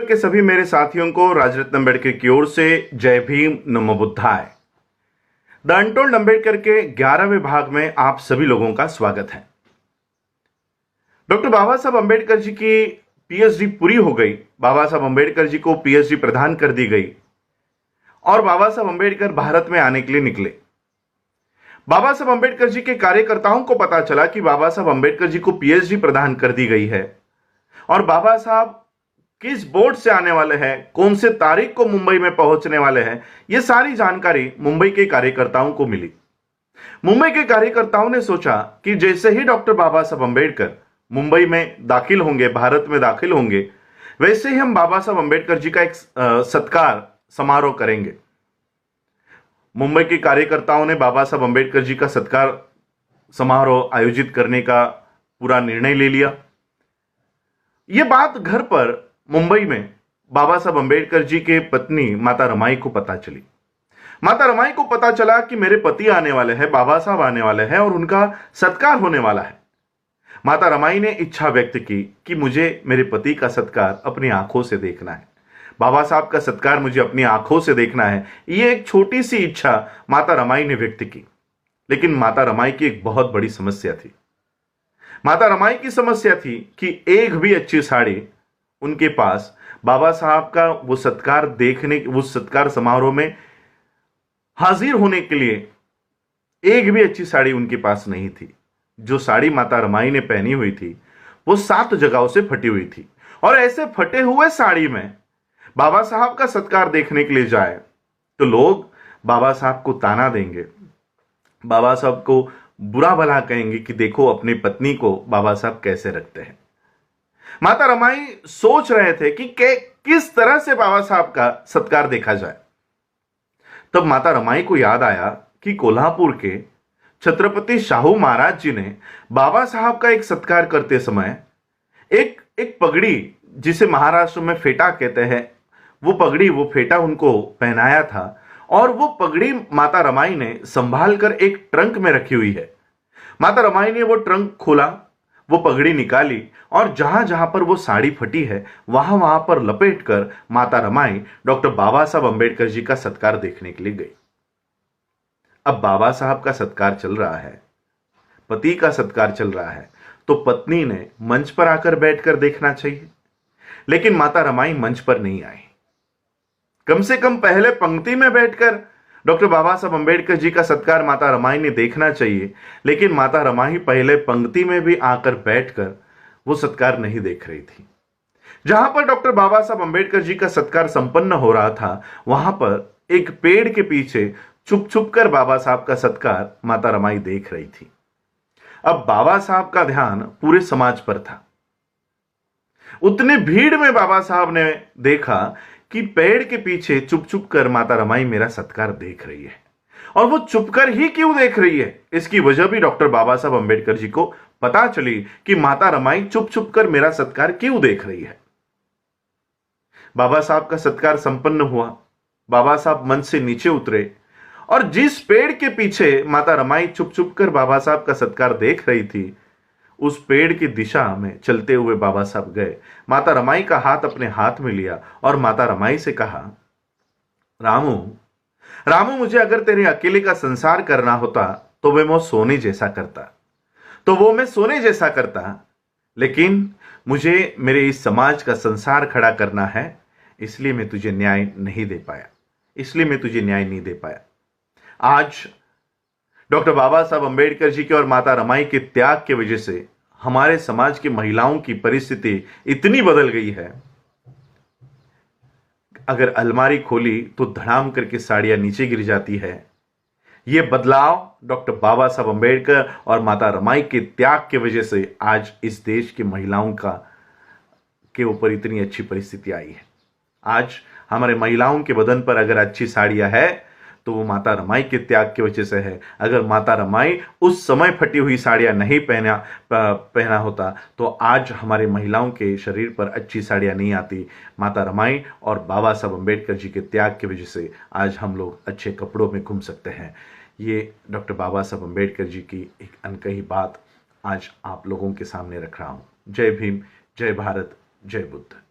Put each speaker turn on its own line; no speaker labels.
के सभी मेरे साथियों को राजरत्न अम्बेडकर की ओर से जय भीम नमो बुद्धाय। द अनटोल्ड अम्बेडकर के 11वें भाग में आप सभी लोगों का स्वागत है। डॉक्टर बाबा साहब अम्बेडकर जी की पीएचडी पूरी हो गई। बाबा साहब अम्बेडकर जी को पीएचडी प्रदान कर दी गई और बाबा साहब अम्बेडकर भारत में आने के लिए निकले। बाबा साहब अम्बेडकर जी के कार्यकर्ताओं को पता चला कि बाबा साहब अम्बेडकर जी को पीएचडी प्रदान कर दी गई है और बाबा साहब किस बोर्ड से आने वाले हैं, कौन से तारीख को मुंबई में पहुंचने वाले हैं, यह सारी जानकारी मुंबई के कार्यकर्ताओं को मिली। मुंबई के कार्यकर्ताओं ने सोचा कि जैसे ही डॉक्टर बाबा साहब अम्बेडकर मुंबई में दाखिल होंगे, भारत में दाखिल होंगे, वैसे ही हम बाबा साहब अम्बेडकर जी का एक सत्कार समारोह करेंगे। मुंबई के कार्यकर्ताओं ने बाबा साहब अम्बेडकर जी का सत्कार समारोह आयोजित करने का पूरा निर्णय ले लिया। यह बात घर पर मुंबई में बाबा साहब अम्बेडकर जी के पत्नी माता रमाई को पता चली। माता रमाई को पता चला कि मेरे पति आने वाले हैं, बाबा साहब आने वाले हैं और उनका सत्कार होने वाला है। माता रमाई ने इच्छा व्यक्त की कि मुझे मेरे पति का सत्कार अपनी आंखों से देखना है, बाबा साहब का सत्कार मुझे अपनी आंखों से देखना है। यह एक छोटी सी इच्छा माता रमाई ने व्यक्त की, लेकिन माता रमाई की एक बहुत बड़ी समस्या थी। माता रमाई की समस्या थी कि एक भी अच्छी साड़ी उनके पास बाबा साहब का वो सत्कार देखने, उस सत्कार समारोह में हाजिर होने के लिए एक भी अच्छी साड़ी उनके पास नहीं थी। जो साड़ी माता रमाई ने पहनी हुई थी वो 7 जगहों से फटी हुई थी और ऐसे फटे हुए साड़ी में बाबा साहब का सत्कार देखने के लिए जाए तो लोग बाबा साहब को ताना देंगे, बाबा साहब को बुरा भला कहेंगे कि देखो अपनी पत्नी को बाबा साहब कैसे रखते हैं। माता रमाई सोच रहे थे कि किस तरह से बाबा साहब का सत्कार देखा जाए। तब माता रमाई को याद आया कि कोल्हापुर के छत्रपति शाहू महाराज जी ने बाबा साहब का एक सत्कार करते समय एक पगड़ी, जिसे महाराष्ट्र में फेटा कहते हैं, वो पगड़ी, वो फेटा उनको पहनाया था और वो पगड़ी माता रमाई ने संभाल कर एक ट्रंक में रखी हुई है। माता रमाई ने वो ट्रंक खोला, वो पगड़ी निकाली और जहां जहां पर वो साड़ी फटी है वहां वहां पर लपेटकर माता रमाई डॉक्टर बाबा साहब अम्बेडकर जी का सत्कार देखने के लिए गई। अब बाबा साहब का सत्कार चल रहा है, पति का सत्कार चल रहा है, तो पत्नी ने मंच पर आकर बैठकर देखना चाहिए, लेकिन माता रमाई मंच पर नहीं आई। कम से कम पहले पंक्ति में बैठकर डॉक्टर बाबा साहब अम्बेडकर जी का सत्कार माता रमाई ने देखना चाहिए, लेकिन माता रमाई पहले पंक्ति में भी आकर बैठकर वो सत्कार नहीं देख रही थी। जहां पर डॉक्टर बाबा साहब अम्बेडकर जी का सत्कार संपन्न हो रहा था वहां पर एक पेड़ के पीछे छुप छुप कर बाबा साहब का सत्कार माता रमाई देख रही थी। अब बाबा साहब का ध्यान पूरे समाज पर था। उतने भीड़ में बाबा साहब ने देखा कि पेड़ के पीछे चुप चुप कर माता रमाई मेरा सत्कार देख रही है, और वो चुपकर ही क्यों देख रही है, इसकी वजह भी डॉक्टर बाबा साहब अम्बेडकर जी को पता चली कि माता रमाई चुप चुप कर मेरा सत्कार क्यों देख रही है। बाबा साहब का सत्कार संपन्न हुआ, बाबा साहब मंच से नीचे उतरे और जिस पेड़ के पीछे माता रमाई चुप चुप कर बाबा साहब का सत्कार देख रही थी, उस पेड़ की दिशा में चलते हुए बाबा साहब गए। माता रमाई का हाथ अपने हाथ में लिया और माता रमाई से कहा, रामू रामू, मुझे अगर तेरे अकेले का संसार करना होता तो मैं सोने जैसा करता, लेकिन मुझे मेरे इस समाज का संसार खड़ा करना है, इसलिए मैं तुझे न्याय नहीं दे पाया। आज डॉक्टर बाबा साहब अम्बेडकर जी के और माता रमाई के त्याग की वजह से हमारे समाज की महिलाओं की परिस्थिति इतनी बदल गई है, अगर अलमारी खोली तो धड़ाम करके साड़ियां नीचे गिर जाती है। यह बदलाव डॉक्टर बाबा साहब अम्बेडकर और माता रमाई के त्याग की वजह से आज इस देश की महिलाओं के ऊपर इतनी अच्छी परिस्थिति आई है। आज हमारे महिलाओं के बदन पर अगर अच्छी साड़ियां है तो वो माता रमाई के त्याग की वजह से है। अगर माता रमाई उस समय फटी हुई साड़ियां नहीं पहना होता तो आज हमारे महिलाओं के शरीर पर अच्छी साड़ियां नहीं आती। माता रमाई और बाबा साहब अम्बेडकर जी के त्याग की वजह से आज हम लोग अच्छे कपड़ों में घूम सकते हैं। ये डॉक्टर बाबा साहब अम्बेडकर जी की एक अनकही बात आज आप लोगों के सामने रख रहा हूँ। जय भीम, जय भारत, जय बुद्ध।